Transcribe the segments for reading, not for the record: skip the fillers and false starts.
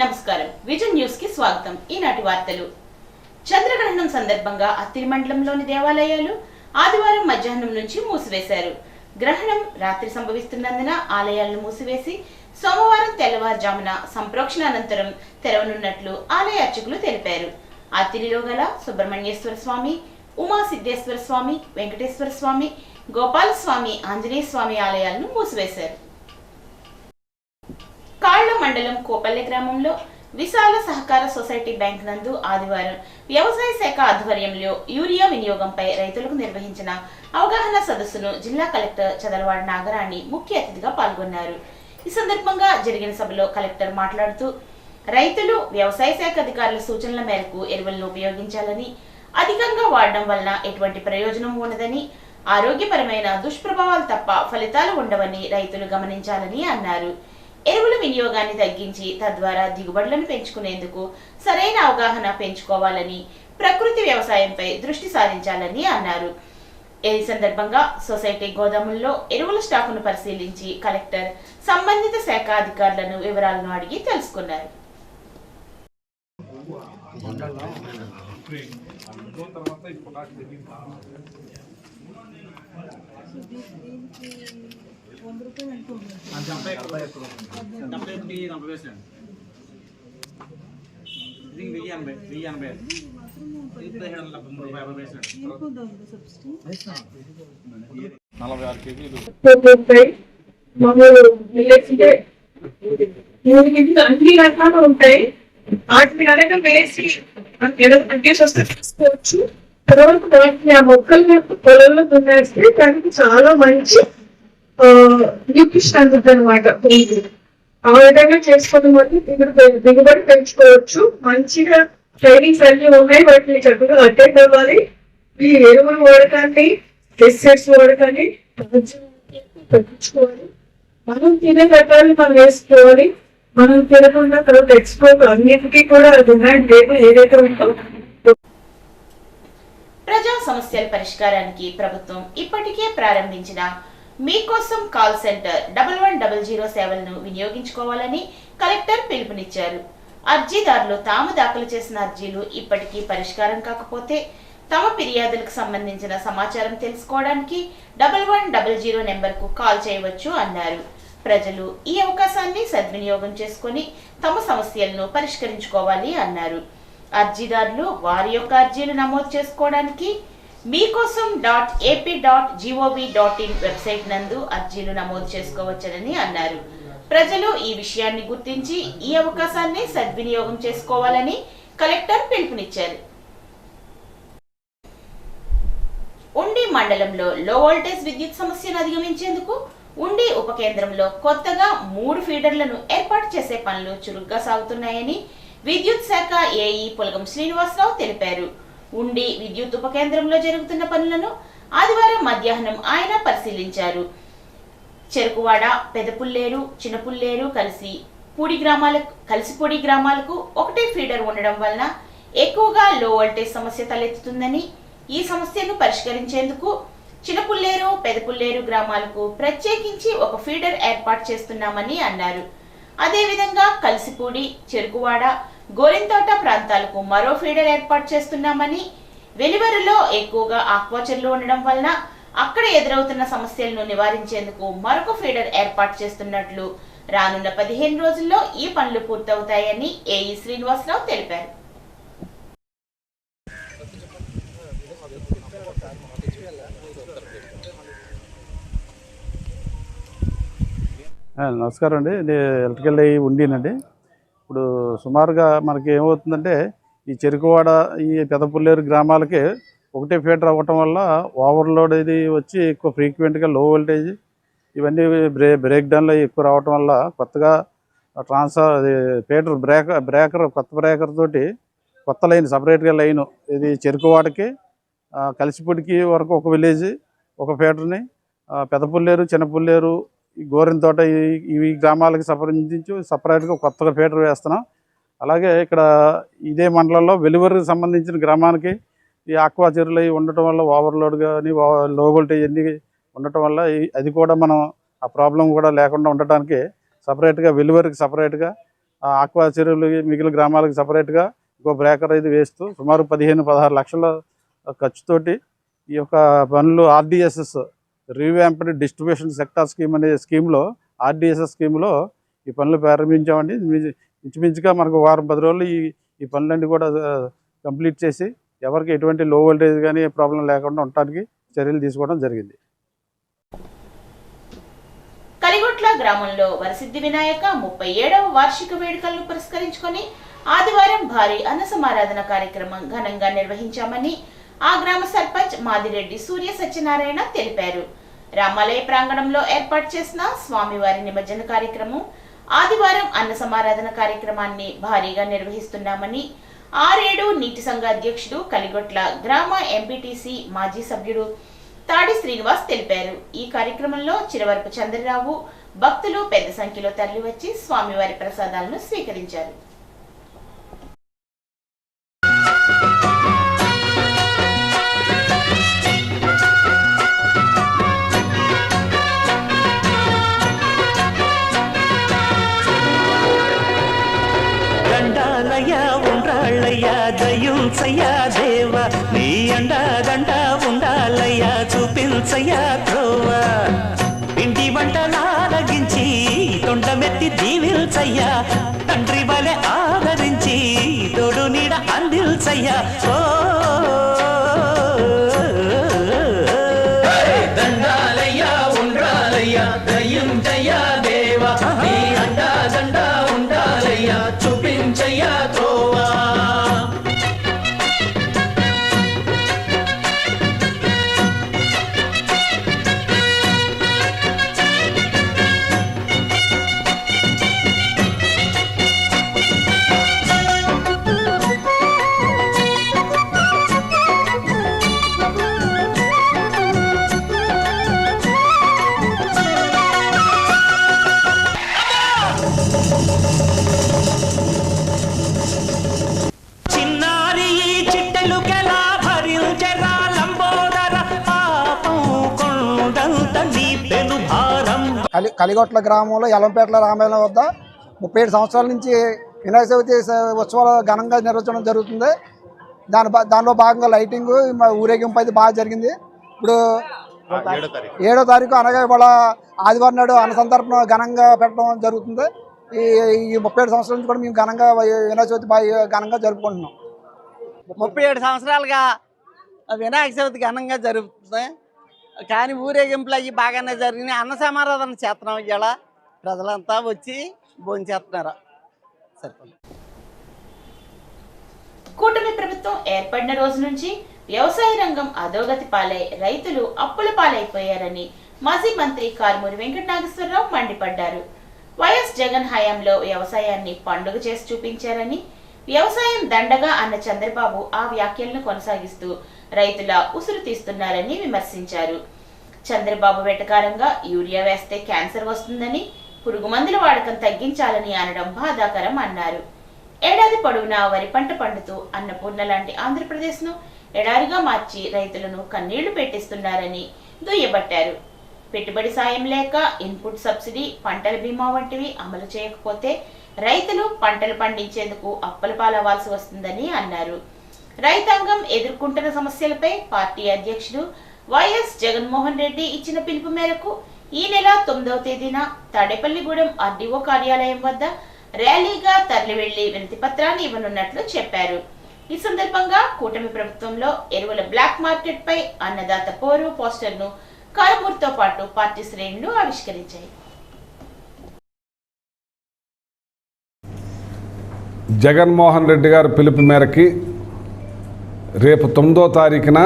నమస్కారం vision news కి స్వాగతం। ఈనాటి వార్తలు। చంద్రగ్రహణం సందర్భంగా అత్తిలి మండలంలోని దేవాలయాలు ఆదివారం మధ్యాహ్నం నుంచి మూసివేశారు। గ్రహణం రాత్రి సంభవిస్తున్నందున ఆలయాలను మూసివేసి సోమవారం తెల్లవారుజామున సంప్రోక్షణ అనంతరం తెరవనున్నట్లు ఆలయ అర్చకులు తెలిపారు। అత్తిలిలో గల సుబ్రహ్మణ్యేశ్వర స్వామి, ఉమా సిద్ధేశ్వర స్వామి, వెంకటేశ్వర స్వామి, గోపాల స్వామి, ఆంజనేయ స్వామి ఆలయాలను మూసివేశారు। కాళ్ల మండలం కోపల్లె గ్రామంలో విశాల సహకార సొసైటీ బ్యాంక్ నందు ఆదివారం వ్యవసాయ శాఖ ఆధ్వర్యంలో యూరియా వినియోగంపై రైతులకు నిర్వహించిన అవగాహన సదస్సును జిల్లా కలెక్టర్ చదలవాడ నాగరాణి ముఖ్య అతిథిగా పాల్గొన్నారు। ఈ సందర్భంగా జరిగిన సభలో కలెక్టర్ మాట్లాడుతూ రైతులు వ్యవసాయ శాఖ అధికారుల సూచనల మేరకు ఎరువులను ఉపయోగించాలని, అధికంగా వాడడం వలన ఎటువంటి ప్రయోజనం ఉండదని, ఆరోగ్యపరమైన దుష్ప్రభావాలు తప్ప ఫలితాలు ఉండవని రైతులు గమనించాలని అన్నారు। ఎరువుల వినియోగాన్ని తగ్గించి తద్వారా దిగుబడులను పెంచుకునేందుకు సరైన అవగాహన పెంచుకోవాలని, ప్రకృతి వ్యవసాయంపై దృష్టి సారించాలని అన్నారు। ఈ సందర్భంగా సొసైటీ గోదాముల్లో ఎరువుల స్టాకును పరిశీలించి కలెక్టర్ సంబంధిత శాఖ అధికారులను వివరాలను అడిగి తెలుసుకున్నారు। అన్ని రకాలు ఉంటాయి। వాటిని కనుక వేసి తీసుకోవచ్చు। తర్వాత వాటిని ఆ మొక్కల్ని పొలంలో దున్నేస్తే దానికి చాలా మంచి న్యూట్రిషన్ అందుతుంది అనమాట। ఆ విధంగా చేసుకోవడం వల్ల దిగుబడి పెంచుకోవచ్చు। మంచిగా ట్రైనింగ్స్ అన్ని ఉన్నాయి, వాటిని చక్కగా అటెండ్ అవ్వాలి। ఈ ఎరువులు వాడకాన్ని, పెస్టిసైడ్స్ వాడకాన్ని తగ్గించుకోవాలి। మనం తినే రకాలు మనం వేసుకోవాలి। మనం తినకుండా తర్వాత ఎక్స్పోర్ట్ అన్నిటికీ కూడా డిమాండ్ లేదు ఏదైతే ఉందో। ప్రజా సమస్యల పరిష్కారానికి ప్రభుత్వం ఇప్పటికే ప్రారంభించిన మీకోసం కాల్ సెంటర్ 1100 సేవలను వినియోగించుకోవాలని కలెక్టర్ పిలుపునిచ్చారు। అర్జీదారులు తాము దాఖలు చేసిన అర్జీలు ఇప్పటికీ పరిష్కారం కాకపోతే తమ ఫిర్యాదులకు సంబంధించిన సమాచారం తెలుసుకోవడానికి 1100 నెంబర్కు కాల్ చేయవచ్చు అన్నారు। ప్రజలు ఈ అవకాశాన్ని సద్వినియోగం చేసుకుని తమ సమస్యలను పరిష్కరించుకోవాలి అన్నారు। అర్జీదారులు వారి యొక్క అర్జీలు నమోదు చేసుకోవడానికి meekosam.ap.gov.in వెబ్సైట్ నందు అర్జీలు నమోదు చేసుకోవచ్చని అన్నారు। ప్రజలు ఈ విషయాన్ని గుర్తించి ఈ అవకాశాన్ని సద్వినియోగం చేసుకోవాలని కలెక్టర్ పిలుపునిచ్చారు। ఉండి మండలంలో లో వోల్టేజ్ విద్యుత్ సమస్యను అధిగమించేందుకు ఉండి ఉప కేంద్రంలో కొత్తగా 3 ఫీడర్లను ఏర్పాటు చేసే పనులు చురుగ్గా సాగుతున్నాయని విద్యుత్ శాఖ ఏఈ పులగం శ్రీనివాసరావు తెలిపారు। ఉండి విద్యుత్ ఉప కేంద్రంలో జరుగుతున్న పనులను ఆదివారం మధ్యాహ్నం ఆయన పరిశీలించారు। చెరుకువాడ, పెదపుల్లేరు, చిన్నపుల్లేరు కలిసిపూడి గ్రామాలకు ఒకటే ఫీడర్ ఉండడం వలన ఎక్కువగా లో వోల్టేజ్ సమస్య తలెత్తుతుందని, ఈ సమస్యను పరిష్కరించేందుకు చిన్నపుల్లేరు, పెదపుల్లేరు గ్రామాలకు ప్రత్యేకించి ఒక ఫీడర్ ఏర్పాటు చేస్తున్నామని అన్నారు। అదేవిధంగా కలిసిపూడి, చెరుకువాడ, గోరింతోట ప్రాంతాలకు మరో ఫీడర్ ఏర్పాటు చేస్తున్నామని, వెలివరులో ఎక్కువగా ఆక్వాచర్లు ఉండడం వలన అక్కడ ఎదురవుతున్న సమస్యలను నివారించేందుకు మరొక ఫీడర్ ఏర్పాటు చేస్తున్నట్లు రానున్న 15 రోజుల్లో ఈ పనులు పూర్తవుతాయని ఏఈ శ్రీనివాసరావు తెలిపారు। నమస్కారం అండి, నేను ఎలక్ట్రికల్ ఉండీనండి। ఇప్పుడు సుమారుగా మనకి ఏమవుతుందంటే ఈ చెరుకువాడ, ఈ పెదపుల్లేరు గ్రామాలకి ఒకటే ఫీడర్ అవ్వటం వల్ల ఓవర్లోడ్ ఇది వచ్చి ఎక్కువ ఫ్రీక్వెంట్గా లో వోల్టేజ్ ఇవన్నీ బ్రేక్ డౌన్లో ఎక్కువ రావటం వల్ల కొత్తగా ఫీడర్ బ్రేకర్ కొత్త బ్రేకర్ తోటి కొత్త లైన్ సపరేట్గా లైను ఇది చెరుకువాడకి, కలిసిపూడికి వరకు ఒక విలేజ్ ఒక ఫీడర్ని, పెదపుల్లేరు, చిన్నపుల్లేరు, ఈ గోరింతోట ఈ గ్రామాలకి సంబంధించి సపరేట్గా కొత్తగా ఫీడర్ వేస్తున్నాం। అలాగే ఇక్కడ ఇదే మండలంలో వెలువరికి సంబంధించిన గ్రామానికి ఈ ఆక్వా చెరువులు ఉండటం వల్ల ఓవర్లోడ్ కానీ లో వోల్టేజ్ అన్నీ ఉండటం వల్ల అది కూడా మనం ఆ ప్రాబ్లం కూడా లేకుండా ఉండటానికి సపరేట్గా వెలువరికి సపరేట్గా ఆక్వా చెరువులకి మిగిలిన గ్రామాలకు సపరేట్గా ఇంకో బ్రేకర్ ఇది వేస్తూ సుమారు 15-16 లక్షల ఖర్చుతోటి ఈ యొక్క పనులు RDSS revamped distribution sector scheme అనే స్కీమ్లో ఆర్డిఎస్ఎస్ స్కీమ్లో ఈ పనులు ప్రారంభించామండి. ఇంచుమించుగా మనకు 10 రోజులు ఈ పనులన్నీ కూడా కంప్లీట్ చేసి ఎవరికి ఎటువంటి లో వోల్టేజ్ కానీ ప్రాబ్లం లేకుండా ఉండటానికి చర్యలు తీసుకోవడం జరిగింది. కలిగొట్ల గ్రామంలో వరసిద్ధి వినాయక 37వ వార్షిక వేడుకలను పురస్కరించుకొని ఆదివారం భారీ అన్న సమారాధన కార్యక్రమం ఘనంగా నిర్వహించామని ఆ గ్రామ సర్పంచ్ మాదిరెడ్డి సూర్య సత్యనారాయణ తెలిపారు. రామాలయ ప్రాంగణంలో ఏర్పాటు చేసిన స్వామివారి నిమజ్జన కార్యక్రమం ఆదివారం అన్న సమారాధన కార్యక్రమాన్ని భారీగా నిర్వహిస్తున్నామని ఆరేడు నీటి సంఘ అధ్యక్షుడు కలిగొట్ల గ్రామ ఎంపీటీసీ మాజీ సభ్యుడు తాడి శ్రీనివాస్ తెలిపారు. ఈ కార్యక్రమంలో చిరవరపు చంద్రరావు భక్తులు పెద్ద సంఖ్యలో తరలివచ్చి స్వామివారి ప్రసాదాలను స్వీకరించారు. దయుంచయ్యా దేవ నీ అండదండ ఉండాలయ్యా చూపించయ్యా త్రోవ ఇంటి వంటలారగించి తొండమెత్తి దీవిల్చయ్యా తండ్రి వలె ఆదరించి తోడు నీడ అందిల్చయ్యా ఓ దండాలయ్యా ఉండాలయ్యా దయుంచయ్యా దేవ నీ అండదండ ఉండాలయ్యా చూపించయ్యా త్రోవా. కలిగొట్ల గ్రామంలో ఎలంపేటల రామాయణం వద్ద 37 సంవత్సరాల నుంచి వినాయక చవితి ఉత్సవాలు ఘనంగా నిర్వహించడం జరుగుతుంది. దానిలో భాగంగా లైటింగ్ ఊరేగింపు అయితే బాగా జరిగింది. ఇప్పుడు 7వ తారీఖు అనగా ఇవాళ ఆదివారం నాడు అన్నసంతర్పణ ఘనంగా పెట్టడం జరుగుతుంది. ఈ 37 సంవత్సరాల నుంచి కూడా మేము ఘనంగా వినాయక చవితి బాగా ఘనంగా జరుపుకుంటున్నాం. 37 సంవత్సరాలుగా వినాయక చవితి ఘనంగా జరుగుతుంది. కానీ ఊరేగింపులు అవి బాగానే జరిగినాయి. అన్న సమారాధన చేస్తున్నాం. ఇవాళ ప్రజలంతా వచ్చి భోంచేస్తున్నారు. కూటమి ప్రభుత్వం ఏర్పడిన రోజు నుంచి వ్యవసాయ రంగం అధోగతి పాలై రైతులు అప్పుల పాలైపోయారని మాజీ మంత్రి కారుమూరి వెంకట నాగేశ్వరరావు మండిపడ్డారు. వైఎస్ జగన్ హయాంలో వ్యవసాయాన్ని పండుగ చేసి చూపించారని, వ్యవసాయం దండగా అన్న చంద్రబాబు ఆ వ్యాఖ్యలను కొనసాగిస్తూ రైతుల ఉసురు తీస్తున్నారని విమర్శించారు. చంద్రబాబు వెటకారంగా యూరియా వేస్తే క్యాన్సర్ వస్తుందని, పురుగు మందుల వాడకం తగ్గించాలని అనడం బాధాకరం అన్నారు. ఏడాది పొడవునా వరి పంట పండుతూ అన్నపూర్ణ లాంటి ఆంధ్రప్రదేశ్ను ఎడారిగా మార్చి రైతులను కన్నీళ్లు పెట్టిస్తున్నారని దుయ్యబట్టారు. పెట్టుబడి సాయం లేక ఇన్పుట్ సబ్సిడీ, పంటల బీమా వంటివి అమలు చేయకపోతే రైతులు పంటలు పండించేందుకు అప్పుల పాలవ్వాల్సి వస్తుందని అన్నారు. రైతాంగం ఎదుర్కొంటున్న సమస్యలపై పార్టీ అధ్యక్షుడు వైఎస్ జగన్మోహన్ రెడ్డి ఇచ్చిన పిలుపు మేరకు ఈ నెల 9వ తేదీన తాడేపల్లిగూడెం ఆర్డీఓ కార్యాలయం వద్ద ర్యాలీగా తరలి వెళ్లి వినతి పత్రాన్ని ఇవ్వనున్నట్లు చెప్పారు. ఈ సందర్భంగా కూటమి ప్రభుత్వంలో ఎరువుల బ్లాక్ మార్కెట్ పై అన్నదాత పోరు పోస్టర్ను కారుమూరితో పాటు పార్టీ శ్రేణులు ఆవిష్కరించాయి. జగన్మోహన్ రెడ్డి గారి పిలుపు మేరకి రేపు 9వ తారీఖున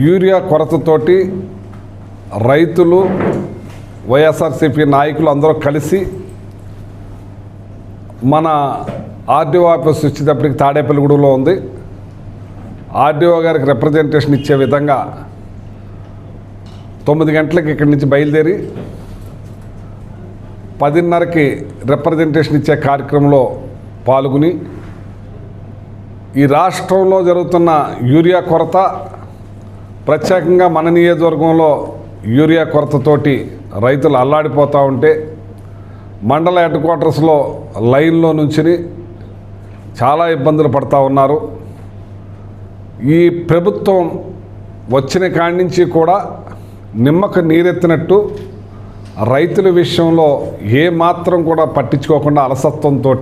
యూరియా కొరతతోటి రైతులు, వైఎస్ఆర్సీపీ నాయకులు అందరూ కలిసి మన ఆర్డీఓ ఆఫీస్ వచ్చేటప్పటికి తాడేపల్లిగూడెంలో ఉంది. ఆర్డీఓ గారికి రిప్రజెంటేషన్ ఇచ్చే విధంగా 9 గంటలకి ఇక్కడి నుంచి బయలుదేరి 10:30కి రిప్రజెంటేషన్ ఇచ్చే కార్యక్రమంలో పాల్గొని ఈ రాష్ట్రంలో జరుగుతున్న యూరియా కొరత, ప్రత్యేకంగా మన నియోజకవర్గంలో యూరియా కొరతతోటి రైతులు అల్లాడిపోతూ ఉంటే మండల హెడ్ క్వార్టర్స్లో లైన్లో నుంచుని చాలా ఇబ్బందులు పడుతూ ఉన్నారు. ఈ ప్రభుత్వం వచ్చిన కాడి నుంచి కూడా నిమ్మకు నీరెత్తినట్టు రైతుల విషయంలో ఏ మాత్రం కూడా పట్టించుకోకుండా అలసత్వంతో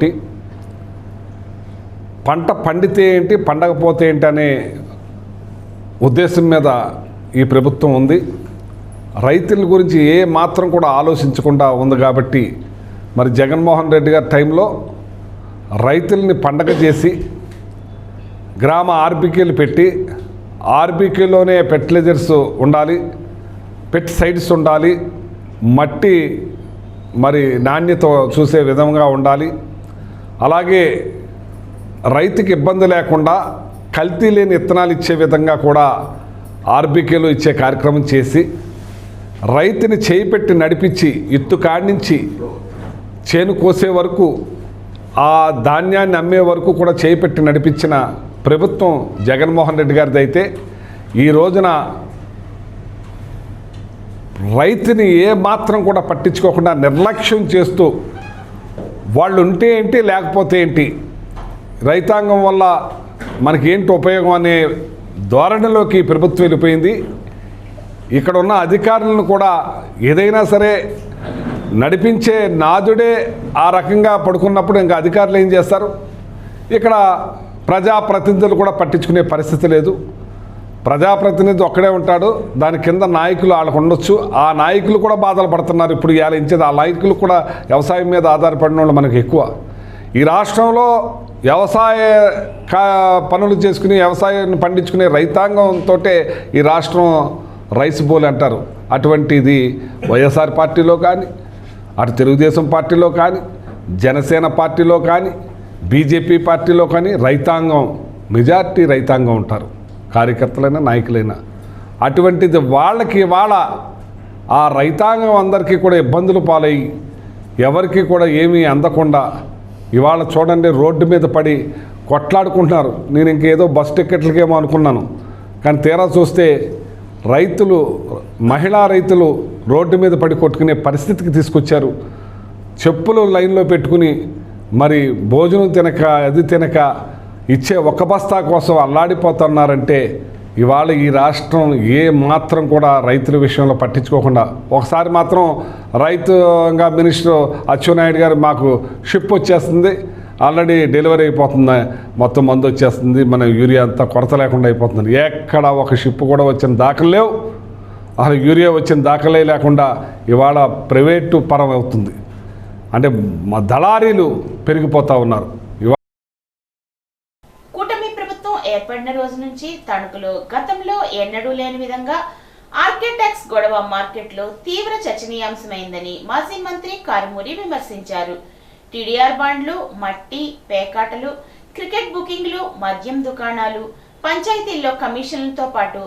పంట పండితే ఏంటి పండకపోతే ఏంటి అనే ఉద్దేశం మీద ఈ ప్రభుత్వం ఉంది. రైతుల గురించి ఏ మాత్రం కూడా ఆలోచించకుండా ఉంది. కాబట్టి మరి జగన్మోహన్ రెడ్డి గారి టైంలో రైతుల్ని పండగ చేసి గ్రామ ఆర్బీకేలు పెట్టి ఆర్బీకేలోనే ఫెర్టిలైజర్స్ ఉండాలి, పెస్టిసైడ్స్ ఉండాలి, మట్టి మరి నాణ్యత చూసే విధంగా ఉండాలి. అలాగే రైతుకి ఇబ్బంది లేకుండా కల్తీ లేని విత్తనాలు ఇచ్చే విధంగా కూడా ఆర్బీకేలు ఇచ్చే కార్యక్రమం చేసి రైతుని చేయి పెట్టి నడిపించి ఇత్తు కాడి నుంచి చేను కోసే వరకు ఆ ధాన్యాన్ని అమ్మే వరకు కూడా చేయి పెట్టి నడిపించిన ప్రభుత్వం జగన్మోహన్ రెడ్డి గారిది. అయితే ఈ రోజున రైతుని ఏ మాత్రం కూడా పట్టించుకోకుండా నిర్లక్ష్యం చేస్తూ వాళ్ళు ఉంటే ఏంటి లేకపోతే ఏంటి, రైతాంగం వల్ల మనకి ఏంటి ఉపయోగం అనే ధోరణిలోకి ప్రభుత్వం వెళ్ళిపోయింది. ఇక్కడ ఉన్న అధికారులను కూడా ఏదైనా సరే నడిపించే నాదుడే ఆ రకంగా పడుకున్నప్పుడు ఇంకా అధికారులు ఏం చేస్తారు? ఇక్కడ ప్రజాప్రతినిధులు కూడా పట్టించుకునే పరిస్థితి లేదు. ప్రజాప్రతినిధి ఒక్కడే ఉంటాడు, దాని కింద నాయకులు వాళ్ళకు ఉండొచ్చు. ఆ నాయకులు కూడా బాధలు పడుతున్నారు. ఇప్పుడు ఇవాళ ఇచ్చేది ఆ నాయకులు కూడా వ్యవసాయం మీద ఆధారపడిన వాళ్ళు మనకు ఎక్కువ. ఈ రాష్ట్రంలో వ్యవసాయ పనులు చేసుకుని వ్యవసాయాన్ని పండించుకునే రైతాంగంతో ఈ రాష్ట్రం రైస్ బౌల్ అంటారు. అటువంటిది వైఎస్ఆర్ పార్టీలో కానీ, అటు తెలుగుదేశం పార్టీలో కానీ, జనసేన పార్టీలో కానీ, బీజేపీ పార్టీలో కానీ రైతాంగం మెజార్టీ రైతాంగం ఉంటారు, కార్యకర్తలైనా నాయకులైనా. అటువంటిది వాళ్ళకి వాళ్ళ ఆ రైతాంగం అందరికీ కూడా ఇబ్బందులు పాలయ్యి ఎవరికి కూడా ఏమీ అందకుండా ఇవాళ చూడండి రోడ్డు మీద పడి కొట్లాడుకుంటున్నారు. నేను ఇంకేదో బస్ టికెట్లకేమో అనుకున్నాను, కానీ తీరా చూస్తే రైతులు, మహిళా రైతులు రోడ్డు మీద పడి కొట్టుకునే పరిస్థితికి తీసుకొచ్చారు. చెప్పులు లైన్లో పెట్టుకుని మరి భోజనం తినక అది తినక ఇచ్చే ఒక బస్తా కోసం అల్లాడిపోతున్నారంటే ఇవాళ ఈ రాష్ట్రం ఏ మాత్రం కూడా రైతుల విషయంలో పట్టించుకోకుండా, ఒకసారి మాత్రం రైతుగా మినిస్టర్ అచ్చెన్నాయుడు గారు మాకు షిప్ వచ్చేస్తుంది, ఆల్రెడీ డెలివరీ అయిపోతుంది, మొత్తం మందు వచ్చేస్తుంది, మన యూరియా అంతా కొరత లేకుండా అయిపోతుంది. ఎక్కడ ఒక షిప్ కూడా వచ్చిన దాఖలు లేవు. అసలు యూరియా వచ్చిన దాఖలే లేకుండా ఇవాళ ప్రైవేటు పరం అవుతుంది. అంటే మా దళారీలు పెరిగిపోతూ ఉన్నారు. కూటమి ప్రభుత్వం ఏర్పడిన రోజు నుంచి తణుకులో గతంలో ఎన్నడూ లేని విధంగా ఆర్కేటెక్స్ గొడవ మార్కెట్లో తీవ్ర చర్చనీయాంశమైందని మాజీ మంత్రి కారుమూరి విమర్శించారు. టీడీఆర్ బాండ్లు, మట్టి, పేకాటలు, క్రికెట్ బుకింగ్లు, మద్యం దుకాణాలు, పంచాయతీల్లో కమిషన్లతో పాటు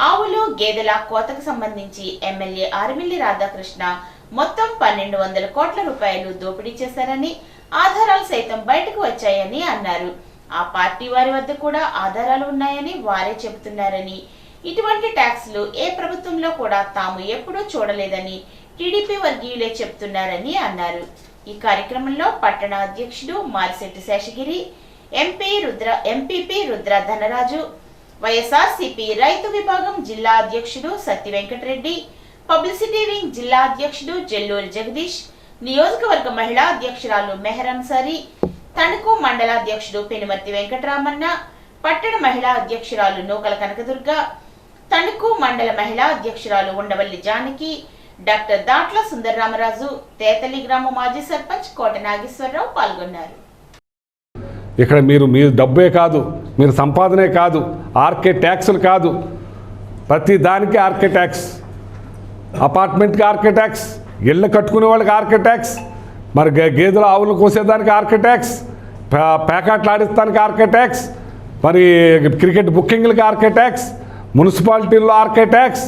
ఆవులు, గేదెల కోతకు సంబంధించి ఎమ్మెల్యే ఆర్మిల్లి రాధాకృష్ణ మొత్తం 1200 కోట్ల రూపాయలు దోపిడీ చేశారని, ఆధారాలు సైతం బయటకు వచ్చాయని అన్నారు. ఆ పార్టీ వారి వద్ద కూడా ఆధారాలు ఉన్నాయని వారే చెబుతున్నారని, ఇటువంటి ట్యాక్స్లు ఏ ప్రభుత్వంలో కూడా తాము ఎప్పుడూ చూడలేదని టీడీపీ వర్గీయులే చెబుతున్నారని అన్నారు. ఈ కార్యక్రమంలో పట్టణ అధ్యక్షుడు మారిశెట్టి శేషగిరి, ఎంపీపీ రుద్ర ధనరాజు, వైఎస్ఆర్సీపీ రైతు విభాగం జిల్లా అధ్యక్షుడు సత్తి వెంకటరెడ్డి, పబ్లిసిటీ వింగ్ జిల్లా అధ్యక్షుడు జల్లూరి జగదీష్, నియోజకవర్గ మహిళా అధ్యక్షురాలు మెహరన్సారి, తణుకు మండల అధ్యక్షుడు పెనుమర్తి వెంకటరామన్న, పట్టణ మహిళా అధ్యక్షురాలు నూకల కనకదుర్గ, తణుకు మండల మహిళా అధ్యక్షురాలు ఉండవల్లి జానకి, డాక్టర్ దాట్ల సుందరరామరాజు, తేతలి గ్రామ మాజీ సర్పంచ్ కోట నాగేశ్వరరావు పాల్గొన్నారు. ఇక్కడ మీరు డబ్బే కాదు, మీరు సంపాదనే కాదు, ఆర్కే ట్యాక్సులు కాదు, ప్రతి దానికి ఆర్కే ట్యాక్స్, అపార్ట్మెంట్కి ఆర్కే ట్యాక్స్, ఇళ్ళు కట్టుకునే వాళ్ళకి ఆర్కే ట్యాక్స్, మరి గేదెలు ఆవులు కోసేదానికి ఆర్కే ట్యాక్స్, ప్యాకెట్లు ఆడిస్తానికి ఆర్కే ట్యాక్స్, మరి క్రికెట్ బుకింగ్లకి ఆర్కే ట్యాక్స్, మున్సిపాలిటీల్లో ఆర్కే ట్యాక్స్,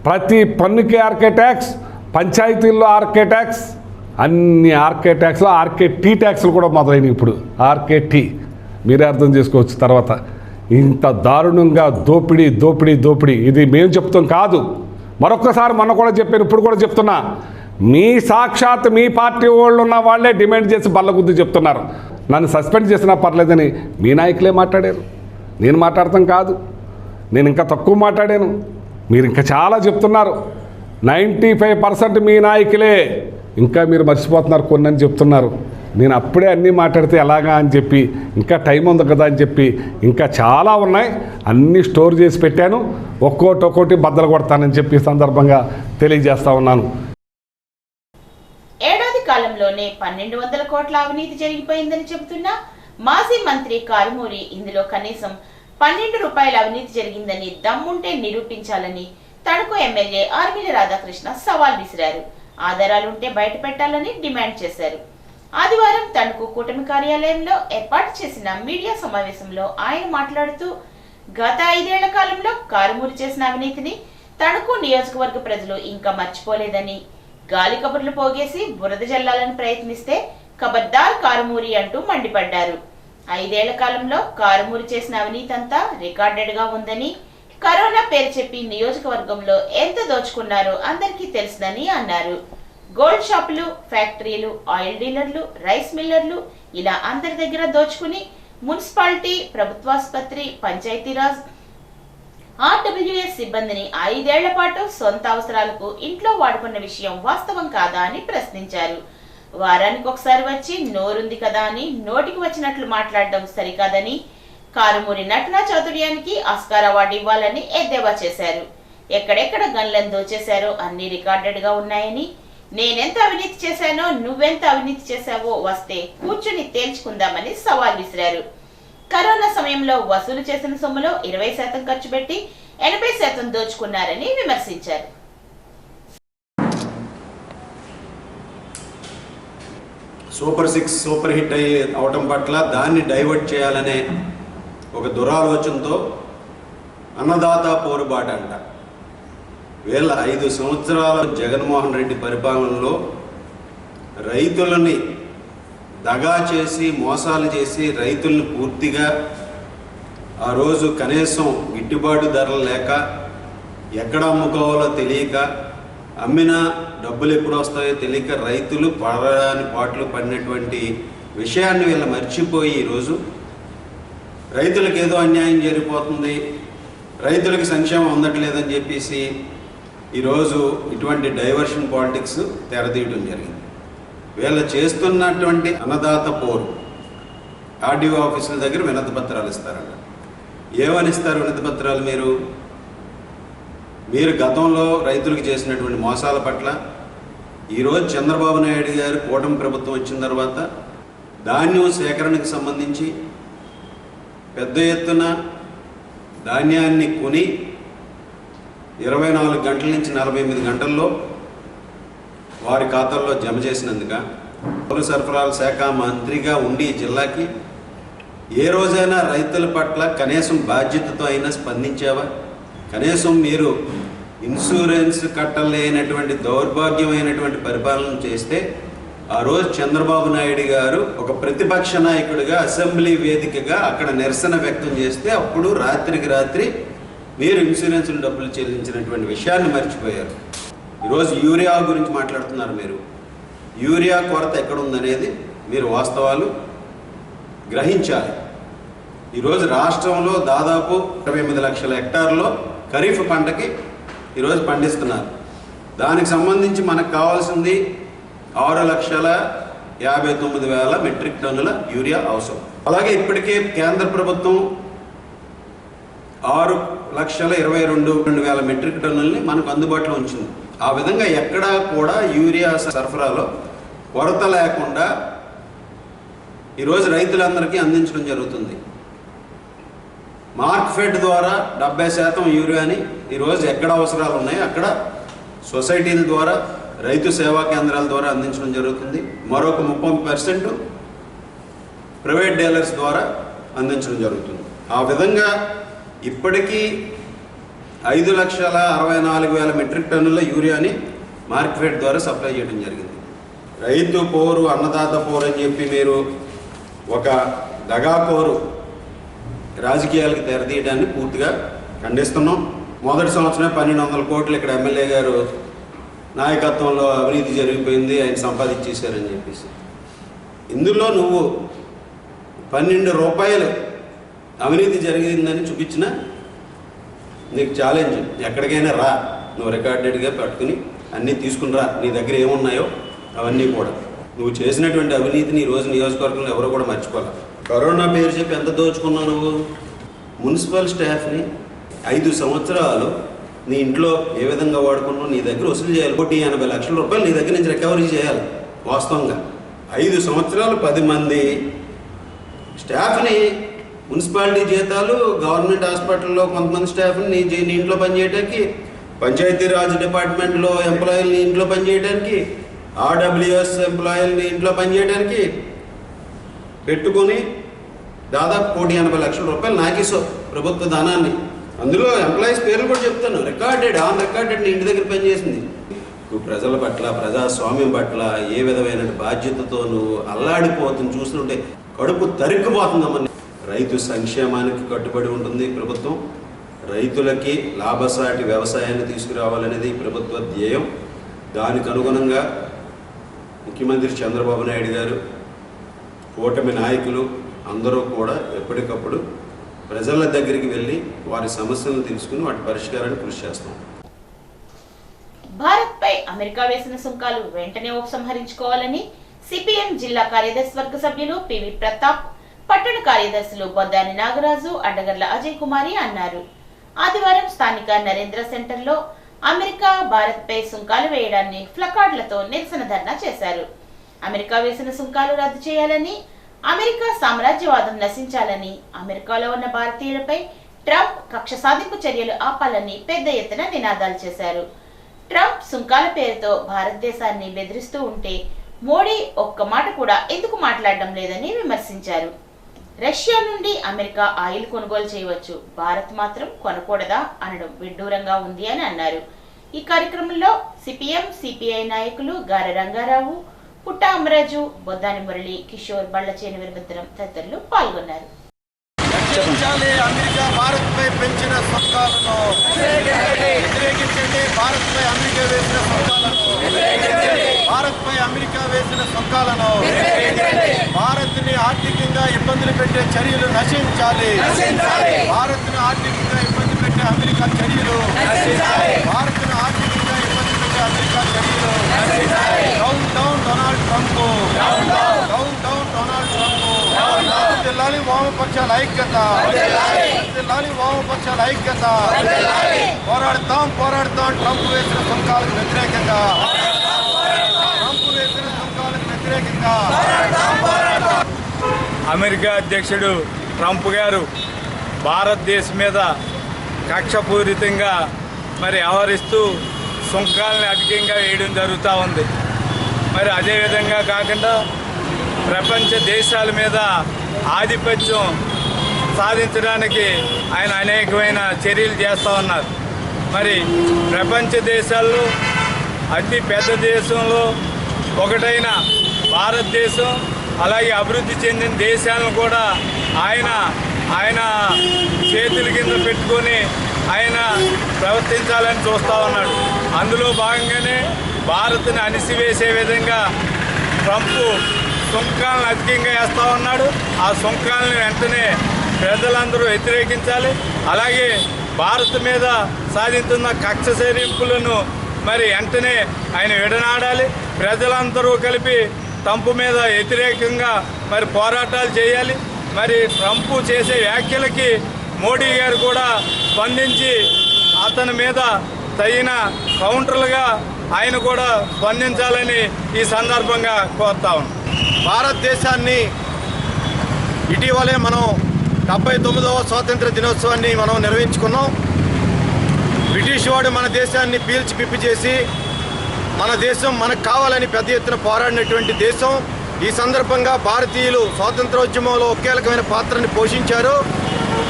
ప్రతి పన్నుకి ఆర్కే ట్యాక్స్, పంచాయతీల్లో ఆర్కే ట్యాక్స్, అన్ని ఆర్కే ట్యాక్స్లో ఆర్కే టీ ట్యాక్స్లు కూడా మొదలైనవి. ఇప్పుడు ఆర్కే టీ మీరే అర్థం చేసుకోవచ్చు. తర్వాత ఇంత దారుణంగా దోపిడీ దోపిడీ దోపిడీ, ఇది మేము చెప్తాం కాదు, మరొక్కసారి మొన్న కూడా చెప్పాను, ఇప్పుడు కూడా చెప్తున్నా, మీ సాక్షాత్ మీ పార్టీ వాళ్ళు ఉన్న వాళ్ళే డిమాండ్ చేసి బల్లగుద్ది చెప్తున్నారు. నన్ను సస్పెండ్ చేసినా పర్లేదని మీ నాయకులే మాట్లాడారు. నేను మాట్లాడతాం కాదు, నేను ఇంకా తక్కువ మాట్లాడాను. మీరు ఇంకా చాలా చెప్తున్నారు. 95% మీ నాయకులే, ఇంకా మీరు మర్చిపోతున్నారు కొన్ని అని చెప్తున్నారు. నేను అప్పుడే అన్నీ మాట్లాడితే ఎలాగా అని చెప్పి, ఇంకా టైం ఉంది కదా అని చెప్పి, ఇంకా చాలా ఉన్నాయి, అన్నీ స్టోర్ చేసి పెట్టాను. ఒక్కోటి బద్దలు కొడతానని చెప్పి సందర్భంగా తెలియజేస్తా ఉన్నాను. ఏడాది కాలంలోనే 1200 కోట్ల అవినీతి జరిగిపోయిందని చెబుతున్న మాజీ మంత్రి కారుమూరి ఇందులో కనీసం 12 రూపాయల అవినీతి జరిగిందని దమ్ముంటే నిరూపించాలని తణుకు ఎమ్మెల్యే ఆర్మిల రాధాకృష్ణ సవాల్ విసిరారు. ఆధారాలుంటే బయట పెట్టాలని డిమాండ్ చేశారు. ఆదివారం తణుకు కూటమి కార్యాలయంలో ఏర్పాటు చేసిన మీడియా సమావేశంలో ఆయన మాట్లాడుతూ గత 5 ఏళ్ల కాలంలో కారుమూరి చేసిన అవినీతిని తణుకు నియోజకవర్గ ప్రజలు ఇంకా మర్చిపోలేదని, గాలి కబుర్లు పోగేసి బురద జల్లాలని ప్రయత్నిస్తే ఖబర్దార్ కారుమూరి అంటూ మండిపడ్డారు. 5 ఏళ్ల కాలంలో కారుమూరి చేసిన అవినీతి అంతా రికార్డెడ్ గా ఉందని, కరోనా పేరు చెప్పి నియోజకవర్గంలో ఎంత దోచుకున్నారో అందరికీ తెలుసుదని అన్నారు. గోల్డ్ షాపులు, ఫ్యాక్టరీలు, ఆయిల్ డీలర్లు, రైస్ మిల్లర్లు ఇలా అందరి దగ్గర దోచుకుని మున్సిపాలిటీ, ప్రభుత్వాసుపత్రి, పంచాయతీరాజ్, ఆర్డబ్ల్యూఎస్ సిబ్బందిని 5 ఏళ్ల పాటు సొంత అవసరాలకు ఇంట్లో వాడుకున్న విషయం వాస్తవం కాదా అని ప్రశ్నించారు. వారానికి ఒకసారి వచ్చి నోరుంది కదా అని నోటికి వచ్చినట్లు మాట్లాడడం సరికాదని, కారుమూరి నటనా చాతుర్యానికి ఆస్కార్ అవార్డు ఇవ్వాలని ఎద్దేవా చేశారు. ఎక్కడెక్కడ గన్లను దోచేశారో అన్ని రికార్డెడ్ గా ఉన్నాయని, నేనెంత అవినీతి చేశానో నువ్వెంత అవినీతి చేశావో వస్తే కూర్చుని తేల్చుకుందామని సవాల్ విసిరారు. కరోనా సమయంలో వసూలు చేసిన సొమ్ములో 20% ఖర్చు పెట్టి 80% దోచుకున్నారని విమర్శించారు. సూపర్ 6 సూపర్ హిట్ అవటం పట్ల దాన్ని డైవర్ట్ చేయాలనే ఒక దురాలోచనతో అన్నదాత పోరుబాట అంట. వీళ్ళ 5 సంవత్సరాల జగన్మోహన్ రెడ్డి పరిపాలనలో రైతులని దగా చేసి మోసాలు చేసి రైతులను పూర్తిగా ఆ రోజు కనీసం గిట్టుబాటు ధరలు లేక ఎక్కడ అమ్ముకోవాలో తెలియక, అమ్మినా డబ్బులు ఎప్పుడు వస్తాయో తెలియక రైతులు పడరాని పాటలు పడినటువంటి విషయాన్ని వీళ్ళ మర్చిపోయి ఈరోజు రైతులకు ఏదో అన్యాయం జరిగిపోతుంది, రైతులకి సంక్షేమం అందట్లేదని చెప్పేసి ఈరోజు ఇటువంటి డైవర్షన్ పాలిటిక్స్ తెరదీయడం జరిగింది. వీళ్ళు చేస్తున్నటువంటి అన్నదాత పోరు ఆర్డీఓ ఆఫీసుల దగ్గర వినతి పత్రాలు ఇస్తారంట. ఏమని ఇస్తారు వినతి పత్రాలు? మీరు గతంలో రైతులకు చేసినటువంటి మోసాల పట్ల ఈరోజు చంద్రబాబు నాయుడు గారు కూటమి ప్రభుత్వం వచ్చిన తర్వాత ధాన్యం సేకరణకు సంబంధించి పెద్ద ఎత్తున ధాన్యాన్ని కొని 24 గంటల నుంచి 48 గంటల్లో వారి ఖాతాల్లో జమ చేసినందుక పౌర సరఫరాల శాఖ మంత్రిగా ఉండి జిల్లాకి ఏ రోజైనా రైతుల పట్ల కనీసం బాధ్యతతో అయినా స్పందించావా? కనీసం మీరు ఇన్సూరెన్స్ కట్టలేనటువంటి దౌర్భాగ్యమైనటువంటి పరిపాలన చేస్తే ఆ రోజు చంద్రబాబు నాయుడు గారు ఒక ప్రతిపక్ష నాయకుడిగా అసెంబ్లీ వేదికగా అక్కడ నిరసన వ్యక్తం చేస్తే అప్పుడు రాత్రికి రాత్రి మీరు ఇన్సూరెన్స్లు డబ్బులు చెల్లించినటువంటి విషయాన్ని మర్చిపోయారు. ఈరోజు యూరియా గురించి మాట్లాడుతున్నారు. మీరు యూరియా కొరత ఎక్కడుందనేది మీరు వాస్తవాలు గ్రహించాలి. ఈరోజు రాష్ట్రంలో దాదాపు 28 లక్షల హెక్టార్లో ఖరీఫ్ పంటకి ఈరోజు పండిస్తున్నారు. దానికి సంబంధించి మనకు కావాల్సింది 6,59,000 మెట్రిక్ టన్నుల యూరియా అవసరం. అలాగే ఇప్పటికే కేంద్ర ప్రభుత్వం 6,22,000 మెట్రిక్ టన్నుల్ని మనకు అందుబాటులో ఉంచింది. ఆ విధంగా ఎక్కడా కూడా యూరియా సరఫరాలో కొరత లేకుండా ఈరోజు రైతులందరికీ అందించడం జరుగుతుంది. మార్క్ఫెడ్ ద్వారా 70% యూరియాని ఈరోజు ఎక్కడ అవసరాలు ఉన్నాయో అక్కడ సొసైటీల ద్వారా, రైతు సేవా కేంద్రాల ద్వారా అందించడం జరుగుతుంది. మరొక 30% ప్రైవేట్ డీలర్స్ ద్వారా అందించడం జరుగుతుంది. ఆ విధంగా ఇప్పటికీ 5,64,000 మెట్రిక్ టన్నుల యూరియాని మార్కెట్ ద్వారా సప్లై చేయడం జరిగింది. రైతు పోరు, అన్నదాత పోరు అని చెప్పి మీరు ఒక దగాకోరు రాజకీయాలకు తెరదీయడాన్ని పూర్తిగా ఖండిస్తున్నాం. మొదటి సంవత్సరమే 1,200 కోట్లు ఇక్కడ ఎమ్మెల్యే గారు నాయకత్వంలో అవినీతి జరిగిపోయింది, ఆయన సంపాదించేశారని చెప్పేసి. ఇందులో నువ్వు 12 రూపాయలు అవినీతి జరిగిందని చూపించినా నీకు ఛాలెంజ్, ఎక్కడికైనా రా, నువ్వు రికార్డెడ్గా పట్టుకుని అన్నీ తీసుకుని రా, నీ దగ్గర ఏమున్నాయో అవన్నీ కూడా. నువ్వు చేసినటువంటి అవినీతిని ఈరోజు నియోజకవర్గంలో ఎవరో కూడా మర్చిపోవాలి. కరోనా పేరు చెప్పి ఎంత దోచుకున్నావు నువ్వు? మున్సిపల్ స్టాఫ్ని 5 సంవత్సరాలు నీ ఇంట్లో ఏ విధంగా వాడుకున్నావు, నీ దగ్గర వసూలు చేయాలి. 180 లక్షల రూపాయలు నీ దగ్గర నుంచి రికవరీ చేయాలి. వాస్తవంగా 5 సంవత్సరాలు 10 మంది స్టాఫ్ని, మున్సిపాలిటీ జీతాలు, గవర్నమెంట్ హాస్పిటల్లో కొంతమంది స్టాఫ్ని నీ ఇంట్లో పనిచేయడానికి, పంచాయతీరాజ్ డిపార్ట్మెంట్లో ఎంప్లాయీలని ఇంట్లో పనిచేయడానికి, ఆర్డబ్ల్యూఎస్ ఎంప్లాయీలని ఇంట్లో పనిచేయడానికి పెట్టుకొని దాదాపు 180 లక్షల రూపాయలు నాకేసావు ప్రభుత్వ ధనాన్ని. అందులో ఎంప్లాయీస్ పేర్లు కూడా చెప్తాను, రికార్డెడ్, ఆన్ రికార్డెడ్ నీ ఇంటి దగ్గర పనిచేసింది. నువ్వు ప్రజల పట్ల, ప్రజాస్వామ్యం పట్ల ఏ విధమైన బాధ్యతతో నువ్వు అల్లాడిపోతుంది చూస్తుంటే కడుపు తరుక్కుపోతుందమ్మని. రైతు సంక్షేమానికి కట్టుబడి ఉంటుంది ప్రభుత్వం. రైతులకి లాభసాటి వ్యవసాయాన్ని తీసుకురావాలనేది ప్రభుత్వ ధ్యేయం. దానికి అనుగుణంగా ముఖ్యమంత్రి చంద్రబాబు నాయుడు గారు, కూటమి నాయకులు అందరూ కూడా ఎప్పటికప్పుడు ప్రజల దగ్గరికి వెళ్ళి వారి సమస్యలను తెలుసుకుని వాటి పరిష్కారాన్ని కృషి చేస్తాం. భారత్పై అమెరికా వేసిన సుంకాలు వెంటనే ఉపసంహరించుకోవాలని సిపిఎం జిల్లా కార్యదర్శి వర్గ సభ్యులు పివి ప్రతాప్, పట్టణ కార్యదర్శులు బొద్దాని నాగరాజు, అడ్డగర్ల అజయ్ కుమారి అన్నారు. ఆదివారం స్థానిక నరేంద్ర సెంటర్లో అమెరికా భారత్పై సుంకాలు వేయడాన్ని ప్లకార్డులతో నిరసన ధర్నా చేశారు. అమెరికా వేసిన సుంకాలు రద్దు చేయాలని, అమెరికా సామ్రాజ్యవాదం నశించాలని, అమెరికాలో ఉన్న భారతీయులపై ట్రంప్ కక్ష సాధింపు చర్యలు ఆపాలని పెద్ద ఎత్తున నినాదాలు చేశారు. ట్రంప్ సుంకాల పేరుతో భారతదేశాన్ని బెదిరిస్తూ ఉంటే మోడీ ఒక్క మాట కూడా ఎందుకు మాట్లాడడం లేదని విమర్శించారు. రష్యా నుండి అమెరికా ఆయిల్ కొనుగోలు చేయవచ్చు, భారత్ మాత్రం కొనకూడదా అనడం విడ్డూరంగా ఉంది అని అన్నారు. ఈ కార్యక్రమంలో సిపిఎం, సిపిఐ నాయకులు గార రంగారావు, పుట్ట అమరాజు, బొద్దాని మురళి, కిషోర్, బళ్లచేని వీరభద్రం తదితరులు పాల్గొన్నారు. అమెరికా భారత్పై పెంచిన సుంకాలను వ్యతిరేకించండి. భారత్పై అమెరికా వేసిన సుంకాలను, భారత్పై అమెరికా వేసిన సుంకాలను, భారత్ని ఆర్థికంగా ఇబ్బందులు పెట్టే చర్యలు నశించాలి. భారత్ని ఆర్థికంగా ఇబ్బంది పెట్టే అమెరికా చర్యలు, భారత్ని ఆర్థికంగా ఇబ్బంది పెట్టే అమెరికా చర్యలు. Down down Donald Trump, down down Donald Trump. జిల్లాని వామపక్షాల ఐక్యత, జిల్లాని వామపక్షాల ఐక్యత. పోరాడతాం పోరాడతాం ట్రంప్ వేసిన సుంకాలకు వ్యతిరేకంగా, ట్రంప్ వేసిన సుంకాలకు వ్యతిరేకంగా. అమెరికా అధ్యక్షుడు ట్రంప్ గారు భారతదేశం మీద కక్షపూరితంగా వ్యవహరిస్తూ సుంకాలను అధికంగా వేయడం జరుగుతూ ఉంది. అదేవిధంగా కాకుండా ప్రపంచ దేశాల మీద ఆధిపత్యం సాధించడానికి ఆయన అనేకమైన చర్యలు చేస్తూ ఉన్నారు. ప్రపంచ దేశాల్లో అతి పెద్ద దేశంలో ఒకటైన భారతదేశం, అలాగే అభివృద్ధి చెందిన దేశాలను కూడా ఆయన చేతుల కింద పెట్టుకొని ఆయన ప్రవర్తించాలని చూస్తూ ఉన్నాడు. అందులో భాగంగానే భారత్ని అణిసివేసే విధంగా ట్రంప్ సుంకాలను అధికంగా వేస్తూ ఉన్నాడు. ఆ సుంకాలను వెంటనే ప్రజలందరూ వ్యతిరేకించాలి. అలాగే భారత్ మీద సాధిస్తున్న కక్ష సాధింపులను వెంటనే ఆయన విడనాడాలి. ప్రజలందరూ కలిపి ట్రంప్ మీద వ్యతిరేకంగా పోరాటాలు చేయాలి. ట్రంప్ చేసే వ్యాఖ్యలకి మోడీ గారు కూడా స్పందించి అతని మీద తగిన కౌంటర్లుగా ఆయన కూడా స్పందించాలని ఈ సందర్భంగా కోరుతా ఉన్నాం. భారతదేశాన్ని ఇటీవలే మనం 79వ స్వాతంత్ర దినోత్సవాన్ని మనం నిర్వహించుకున్నాం. బ్రిటిష్ వాడు మన దేశాన్ని పీల్చి పిప్పి చేసి మన దేశం మనకు కావాలని పెద్ద ఎత్తున పోరాడినటువంటి దేశం. ఈ సందర్భంగా భారతీయులు స్వాతంత్రోద్యమంలో కీలకమైన పాత్రని పోషించారు.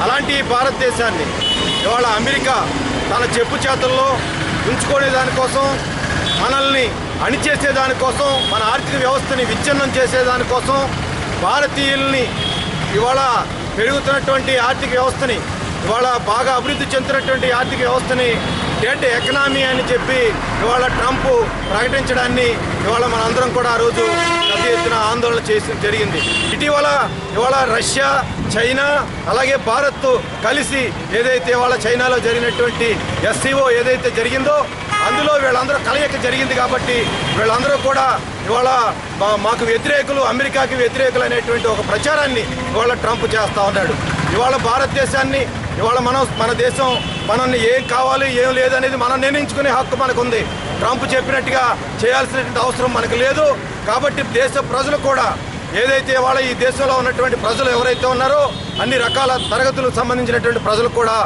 అలాంటి భారతదేశాన్ని ఇవాళ అమెరికా తన చెప్పు చేతుల్లో ఉంచుకునే దానికోసం, మనల్ని అణిచేసే దానికోసం, మన ఆర్థిక వ్యవస్థని విచ్ఛిన్నం చేసేదానికోసం, భారతీయుల్ని ఇవాళ పెరుగుతున్నటువంటి ఆర్థిక వ్యవస్థని, ఇవాళ బాగా అభివృద్ధి చెందుతున్నటువంటి ఆర్థిక వ్యవస్థని డెడ్ ఎకనామీ అని చెప్పి ఇవాళ ట్రంప్ ప్రకటించడాన్ని ఇవాళ మనందరం కూడా ఆ రోజు పెద్ద ఎత్తున ఆందోళన జరిగింది. ఇవాళ రష్యా, చైనా అలాగే భారత్ కలిసి ఏదైతే ఇవాళ చైనాలో జరిగినటువంటి SCO ఏదైతే జరిగిందో అందులో వీళ్ళందరూ కలయిక జరిగింది కాబట్టి వీళ్ళందరూ కూడా ఇవాళ మాకు వ్యతిరేకులు, అమెరికాకి వ్యతిరేకులు అనేటువంటి ఒక ప్రచారాన్ని ఇవాళ ట్రంప్ చేస్తూ ఉన్నాడు. ఇవాళ భారతదేశాన్ని ఇవాళ మన దేశం మనల్ని ఏం కావాలి ఏం లేదనేది మనం నిర్ణయించుకునే హక్కు మనకుంది. ట్రంప్ చెప్పినట్టుగా చేయాల్సినటువంటి అవసరం మనకు లేదు. కాబట్టి దేశ ప్రజలు కూడా ఏదైతే ఇవాళ ఈ దేశంలో ఉన్నటువంటి ప్రజలు ఎవరైతే ఉన్నారో అన్ని రకాల తరగతులకు సంబంధించినటువంటి ప్రజలు కూడా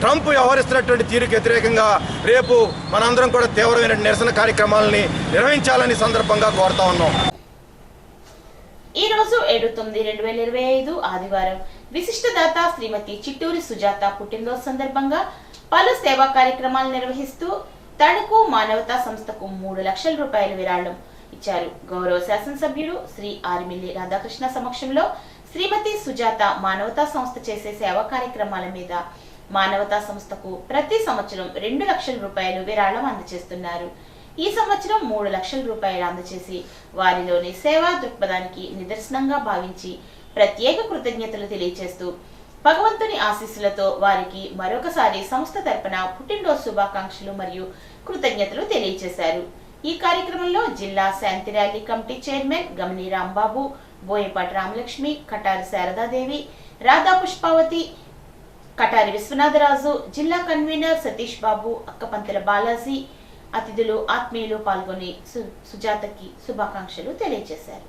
ట్రంప్ వ్యవహరిస్తున్నటువంటి తీరుకు వ్యతిరేకంగా రేపు మనందరం కూడా తీవ్రమైన నిరసన కార్యక్రమాలని నిర్వహించాలని సందర్భంగా కోరుతా ఉన్నాం. ఈ రోజు 7/9/2025 ఆదివారం విశిష్టదాత శ్రీమతి చిట్టూరి సుజాత పుట్టినరోజు సందర్భంగా పలు సేవా కార్యక్రమాలు నిర్వహిస్తూ తణుకు మానవతా సంస్థకు 3 లక్షల రూపాయల విరాళం ఇచ్చారు. గౌరవ శాసనసభ్యుడు శ్రీ ఆర్మిల్లి రాధాకృష్ణ సమక్షంలో శ్రీమతి సుజాత మానవతా సంస్థ చేసే సేవా కార్యక్రమాల మీద మానవతా సంస్థకు ప్రతి సంవత్సరం 2 లక్షల రూపాయలు విరాళం అందజేస్తున్నారు. ఈ సంవత్సరం 3 లక్షల రూపాయలు అందజేసి వారిలోని సేవా దృక్పథానికి నిదర్శనంగా భావించి ప్రత్యేక కృతజ్ఞతలు తెలియజేస్తూ భగవంతుని ఆశీస్సులతో వారికి మరొకసారి సంస్థ తరపున పుట్టినరోజు శుభాకాంక్షలు మరియు కృతజ్ఞతలు తెలియజేశారు. ఈ కార్యక్రమంలో జిల్లా శాంతి ర్యాలీ కమిటీ చైర్మన్ గమని రాంబాబు, బోయపాటి రామలక్ష్మి, కటారి శారదాదేవి, రాధా పుష్పావతి, కటారి విశ్వనాథరాజు, జిల్లా కన్వీనర్ సతీష్ బాబు, అక్కపంతుల బాలాజీ, అతిథులు, ఆత్మీయులు పాల్గొని సుజాతకి శుభాకాంక్షలు తెలియజేశారు.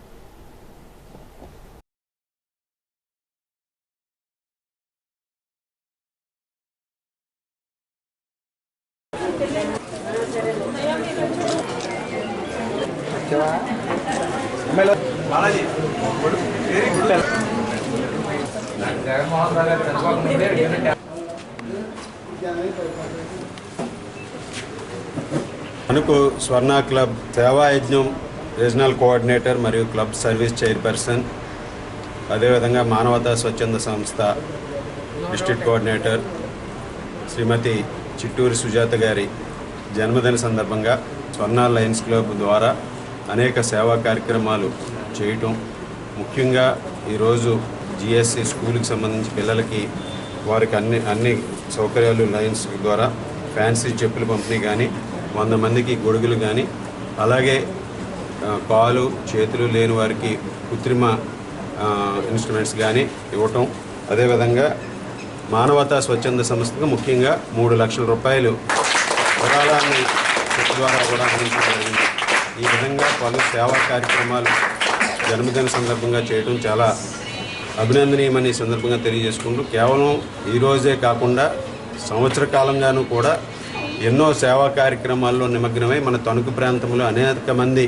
తణుకు స్వర్ణ క్లబ్ సేవా యజ్ఞం రీజనల్ కోఆర్డినేటర్ మరియు క్లబ్ సర్వీస్ చైర్పర్సన్, అదేవిధంగా మానవతా స్వచ్ఛంద సంస్థ డిస్ట్రిక్ట్ కోఆర్డినేటర్ శ్రీమతి చిట్టూరి సుజాత గారి జన్మదిన సందర్భంగా స్వర్ణ లయన్స్ క్లబ్ ద్వారా అనేక సేవా కార్యక్రమాలు చేయటం, ముఖ్యంగా ఈరోజు GSC స్కూల్కి సంబంధించి పిల్లలకి వారికి అన్ని సౌకర్యాలు లయన్స్ ద్వారా ఫ్యాన్సీ చెప్పులు పంపిణీ కానీ, 100 మందికి గొడుగులు కానీ, అలాగే కాలు చేతులు లేని వారికి కృత్రిమ ఇన్స్ట్రుమెంట్స్ కానీ ఇవ్వటం, అదేవిధంగా మానవతా స్వచ్ఛంద సంస్థకు ముఖ్యంగా 3 లక్షల రూపాయలు విరాళాన్ని చెక్ ద్వారా కూడా అందించడం జరిగింది. ఈ విధంగా పలు సేవా కార్యక్రమాలు జన్మదిన సందర్భంగా చేయడం చాలా అభినందనీయమని సందర్భంగా తెలియజేసుకుంటూ, కేవలం ఈరోజే కాకుండా సంవత్సర కాలంగానూ కూడా ఎన్నో సేవా కార్యక్రమాల్లో నిమగ్నమై మన తణుకు ప్రాంతంలో అనేక మంది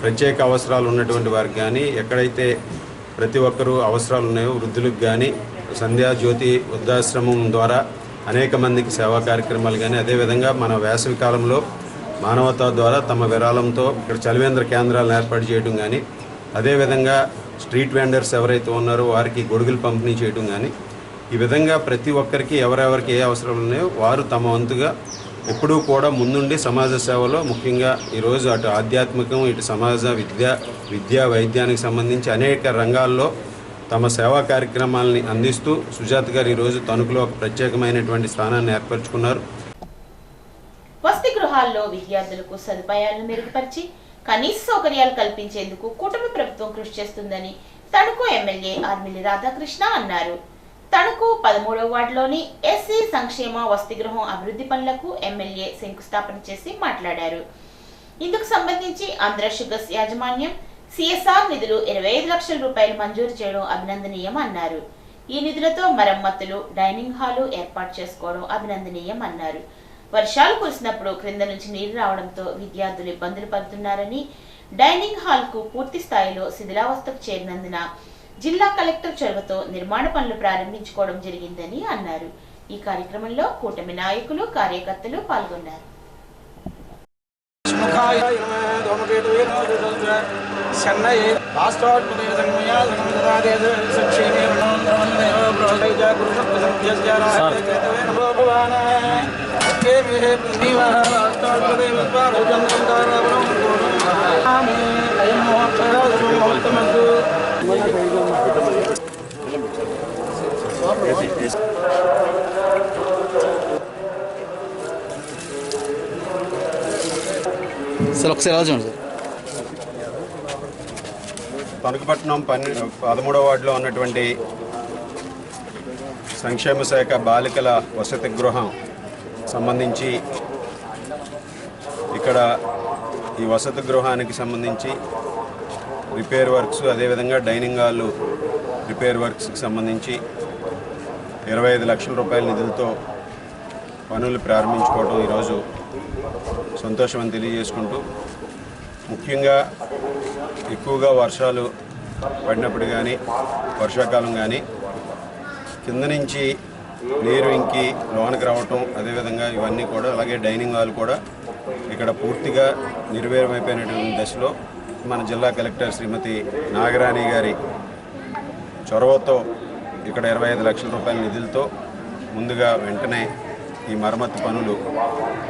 ప్రత్యేక అవసరాలు ఉన్నటువంటి వారికి కానీ, ఎక్కడైతే ప్రతి ఒక్కరూ అవసరాలు ఉన్నాయో వృద్ధులకు కానీ సంధ్యాజ్యోతి వృద్ధాశ్రమం ద్వారా అనేక మందికి సేవా కార్యక్రమాలు కానీ, అదేవిధంగా మన వేసవి కాలంలో మానవతా ద్వారా తమ విరాళంతో ఇక్కడ చలివేంద్ర కేంద్రాలను ఏర్పాటు చేయడం కానీ, అదేవిధంగా స్ట్రీట్ వెండర్స్ ఎవరైతే ఉన్నారో వారికి గొడుగులు పంపిణీ చేయడం కానీ, ఈ విధంగా ప్రతి ఒక్కరికి ఎవరెవరికి ఏ అవసరాలు ఉన్నాయో వారు తమ వంతుగా ఎప్పుడూ కూడా ముందుండి సమాజ సేవలో, ముఖ్యంగా ఈరోజు అటు ఆధ్యాత్మికం, ఇటు సమాజ విద్యా వైద్యానికి సంబంధించి అనేక రంగాల్లో తమ సేవా కార్యక్రమాలని అందిస్తూ సుజాత గారు ఈరోజు తణుకులో ఒక ప్రత్యేకమైనటువంటి స్థానాన్ని ఏర్పరచుకున్నారు. వసతి గృహాల్లో విద్యార్థులకు సదుపాయాలను మెరుగుపరిచి కనీస సౌకర్యాలు కల్పించేందుకు కూటమి ప్రభుత్వం కృషి చేస్తుందని తణుకు ఎమ్మెల్యే ఆర్మిల్లి రాధాకృష్ణ అన్నారు. తణుకు 13వ వార్డులోని SC సంక్షేమ వసతి గృహం అభివృద్ధి పనులకు ఎమ్మెల్యే శంకుస్థాపన చేసి మాట్లాడారు. ఇందుకు సంబంధించి ఆంధ్ర షుగర్స్ యాజమాన్యం CSR నిధులు 25 లక్షల రూపాయలు మంజూరు చేయడం అభినందనీయం అన్నారు. ఈ నిధులతో మరమ్మతులు, డైనింగ్ హాలు ఏర్పాటు చేసుకోవడం అభినందనీయం అన్నారు. వర్షాలు కురిసినప్పుడు క్రింద నుంచి నీరు రావడంతో విద్యార్థులు ఇబ్బందులు పడుతున్నారని, డైనింగ్ హాల్కు పూర్తి స్థాయిలో శిథిలావస్థకు చేరినందున జిల్లా కలెక్టర్ చొరవతో నిర్మాణ పనులు ప్రారంభించుకోవడం జరిగిందని అన్నారు. ఈ కార్యక్రమంలో కూటమి నాయకులు, కార్యకర్తలు పాల్గొన్నారు. సార్ ఒకసారి ఎలా చూడండి సార్. తణుకుపట్నం 13వ వార్డులో ఉన్నటువంటి సంక్షేమ శాఖ బాలికల వసతి గృహం సంబంధించి ఇక్కడ ఈ వసతి గృహానికి సంబంధించి రిపేర్ వర్క్స్, అదేవిధంగా డైనింగ్ హాల్ రిపేర్ వర్క్స్కి సంబంధించి 25 లక్షల రూపాయల నిధులతో పనులు ప్రారంభించుకోవడం ఈరోజు సంతోషం అని తెలియజేసుకుంటూ, ముఖ్యంగా ఎక్కువగా వర్షాలు పడినప్పుడు కానీ వర్షాకాలం కానీ కింద నుంచి నీరు ఇంకి లోనికి రావటం, అదేవిధంగా ఇవన్నీ కూడా, అలాగే డైనింగ్ హాల్ కూడా ఇక్కడ పూర్తిగా నిర్వీర్యమైపోయినటువంటి దశలో మన జిల్లా కలెక్టర్ శ్రీమతి నాగరాణి గారి చొరవతో ఇక్కడ 25 లక్షల రూపాయల నిధులతో ముందుగా వెంటనే ఈ మరమ్మతు పనులు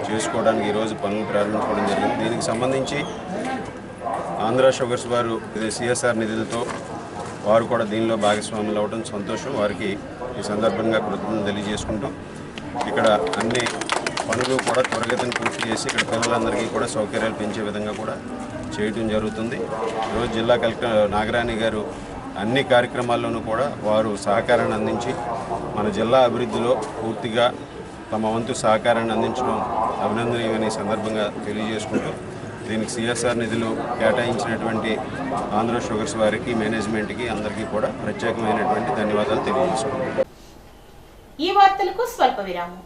చేసుకోవడానికి ఈరోజు పనులు ప్రారంభించుకోవడం జరిగింది. దీనికి సంబంధించి ఆంధ్ర షుగర్స్ వారు సిఎస్ఆర్ నిధులతో వారు కూడా దీనిలో భాగస్వాములు అవ్వడం సంతోషం. వారికి ఈ సందర్భంగా కృతజ్ఞతలు తెలియజేసుకుంటూ ఇక్కడ అన్ని పనులు కూడా త్వరగతిని పూర్తి చేసి ఇక్కడ పిల్లలందరికీ కూడా సౌకర్యాలు పెంచే విధంగా కూడా చేయడం జరుగుతుంది. ఈరోజు జిల్లా కలెక్టర్ నాగరాణి గారు అన్ని కార్యక్రమాల్లోనూ కూడా వారు సహకారాన్ని అందించి మన జిల్లా అభివృద్ధిలో పూర్తిగా తమ వంతు సహకారాన్ని అందించడం అభినందనీయమని సందర్భంగా తెలియజేసుకుంటూ, దీనికి సిఎస్ఆర్ నిధులు కేటాయించినటువంటి ఆంధ్ర షుగర్స్ వారికి, మేనేజ్మెంట్కి అందరికీ కూడా ప్రత్యేకమైనటువంటి ధన్యవాదాలు తెలియజేసుకుంటున్నాను. ఈ వార్తలకు స్వల్ప విరామం.